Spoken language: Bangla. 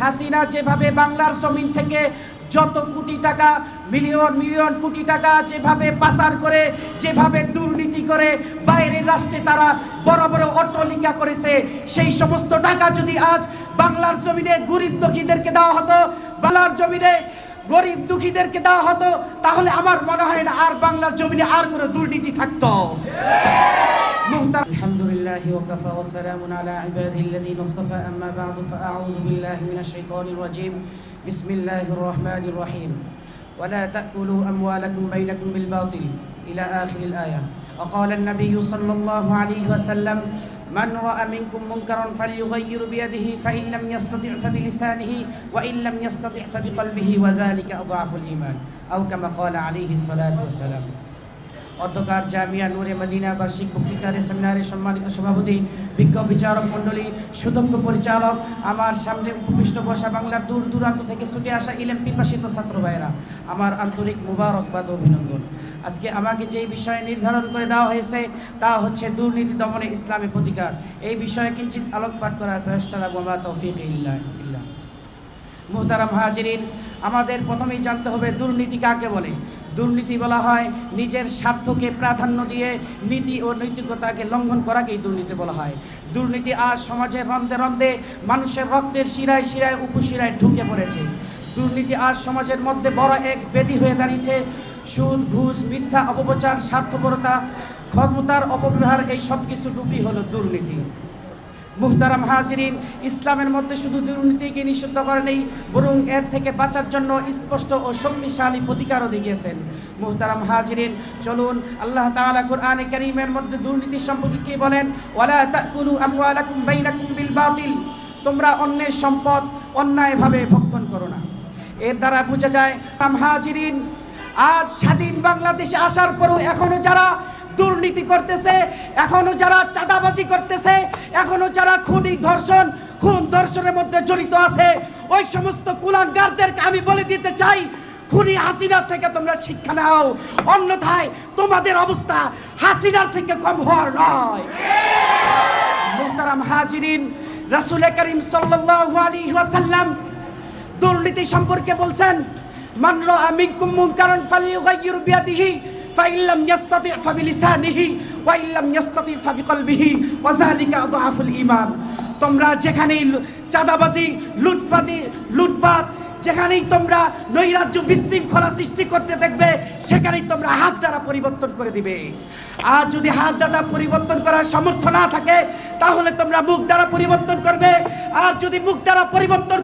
হাসিনা যেভাবে বাংলার জমিন থেকে যত কোটি টাকা, মিলিয়ন মিলিয়ন কোটি টাকা যেভাবে পাচার করে, যেভাবে দুর্নীতি করে বাইরের রাষ্ট্রে তারা বড় বড় অট্টালিকা করেছে, সেই সমস্ত টাকা যদি আজ বাংলার জমিনে গরিব দুঃখীদেরকে দেওয়া হতো, বাংলার জমিনে গরিব দুঃখীদেরকে দেওয়া হতো, তাহলে আমার মনে হয় না আর বাংলার জমিনে আর কোনো দুর্নীতি থাকতো। আলহামদুলিল্লাহি ওয়া কাফা ওয়া সালামুন আলা ইবাদিল্লাযিনা ইসতাফা, আম্মা বা'দু, ফাআউযু বিল্লাহি মিনাশ শাইতানির রাজীম। বিসমিল্লাহির রহমানির রহিম। ওয়া লা তাকুলু আমওয়ালাকুম বাইনাকুম বিল বাতিল ইলা আখিরিল আয়া। ওয়া ক্বালা an-nabiyyu সাল্লাল্লাহু আলাইহি ওয়া সাল্লাম, মান রা'a মিনকুম মুনকারান ফালইয়ুগাইয়িরু বিয়াদিহি ফাইন লাম ইস্তাতি' ফাবিলিসানিহি ওয়া ইন লাম ইস্তাতি' ফাবিকলবিহি ওয়া যালিকা আযআফুল ঈমান, আও কামা ক্বালা আলাইহি সালাতু ওয়া সালাম। অধ্যকার জামিয়া নূরে মদিনা বার্ষিক বক্তৃতার সেমিনারের সম্মানিত সভাপতি, বিজ্ঞ বিচারক মণ্ডলী, সুদক্ষ পরিচালক, আমার সামনে উপবিষ্ট বসা বাংলার দূর দূরান্ত থেকে ছুটে আসা ইলম পিপাসিত ছাত্র ভাইয়েরা, আমার আন্তরিক মুবারকবাদ ও অভিনন্দন। আজকে আমাকে যে বিষয় নির্ধারণ করে দেওয়া হয়েছে তা হচ্ছে দুর্নীতি দমনে ইসলামী প্রতিকার। এই বিষয়ে কিঞ্চিত আলোকপাত করার প্রচেষ্টা রাখবো। ওয়া তৌফিক ইল্লা বিল্লাহ। মুহতারাম হাজিরিন, আমাদের প্রথমেই জানতে হবে দুর্নীতি কাকে বলে। দুর্নীতি বলা হয় নিজের স্বার্থকে প্রাধান্য দিয়ে নীতি ও নৈতিকতাকে লঙ্ঘন করাকেই দুর্নীতি বলা হয়। দুর্নীতি আজ সমাজের রন্ধে রন্ধে মানুষের রক্তের শিরায় শিরায় উপশিরায় ঢুকে পড়েছে। দুর্নীতি আজ সমাজের মধ্যে বড় এক ব্যাধি হয়ে দাঁড়িয়েছে। সুদ, ঘুষ, মিথ্যা, অপপ্রচার, স্বার্থপরতা, ক্ষমতার অপব্যবহার, এই সব কিছু রূপই হলো দুর্নীতি। মুহতারাম হাজিরিন, ইসলামের মধ্যে শুধু দুর্নীতিকে নিষিদ্ধ করে নেই, বরং এর থেকে বাঁচার জন্য স্পষ্ট ও শক্তিশালী প্রতিকারও দিয়েছেন। মুহতারাম হাজিরিন, চলুন আল্লাহ তাআলা কোরআনে কারীমের মধ্যে দুর্নীতি সম্পর্কে কি বলেন। ওয়ালা তাকুলু আমওয়ালাকুম বাইনাকুম বিল বাতিল, তোমরা অন্যের সম্পদ অন্যায়ভাবে ভক্ষণ করো না। এর দ্বারা বোঝা যায় হাজিরিন, আজ স্বাধীন বাংলাদেশে আসার পরও এখনো যারা দুর্নীতি করতেছে, এখনো যারা চাঁদাবাজি করতেছে, এখনো যারা খুনি ধর্ষণ, খুন ধর্ষণের মধ্যে জড়িত আছে, ওই সমস্ত কুলাঙ্গারদেরকে আমি বলে দিতে চাই, খুনি হাসিনার থেকে তোমরা শিক্ষা নাও, অন্যথায় তোমাদের অবস্থা হাসিনার থেকে কম হওয়ার নয়। মুহতারাম হাজিরিন, রাসূল করিম সাল্লাল্লাহু আলাইহি ওয়াসাল্লাম দুর্নীতি সম্পর্কে বলছেন, মান রা'a মিনকুম মুনকারান ফালইয়ুগাইয়িরু বিয়াদিহি ফাইন লাম ইস্তাতি' ফাবিলিসানিহি ওয়া ইন লাম ইস্তাতি' ফাবিকলবিহি ওয়া যালিকা আযআফুল ঈমান। তোমরা যেখানেই চাঁদাবাজি, লুটপাট, যেখানেই তোমরা নৈরাজ্য বিশৃঙ্খলা সৃষ্টি করতে দেখবে, সেখানেই তোমরা হাত দ্বারা পরিবর্তন করে দিবে। আর যদি হাত দ্বারা পরিবর্তন করার সামর্থ্য না থাকে, তাহলে তোমরা মুখ দ্বারা পরিবর্তন করবে। আর যদি মুখ দ্বারা পরিবর্তন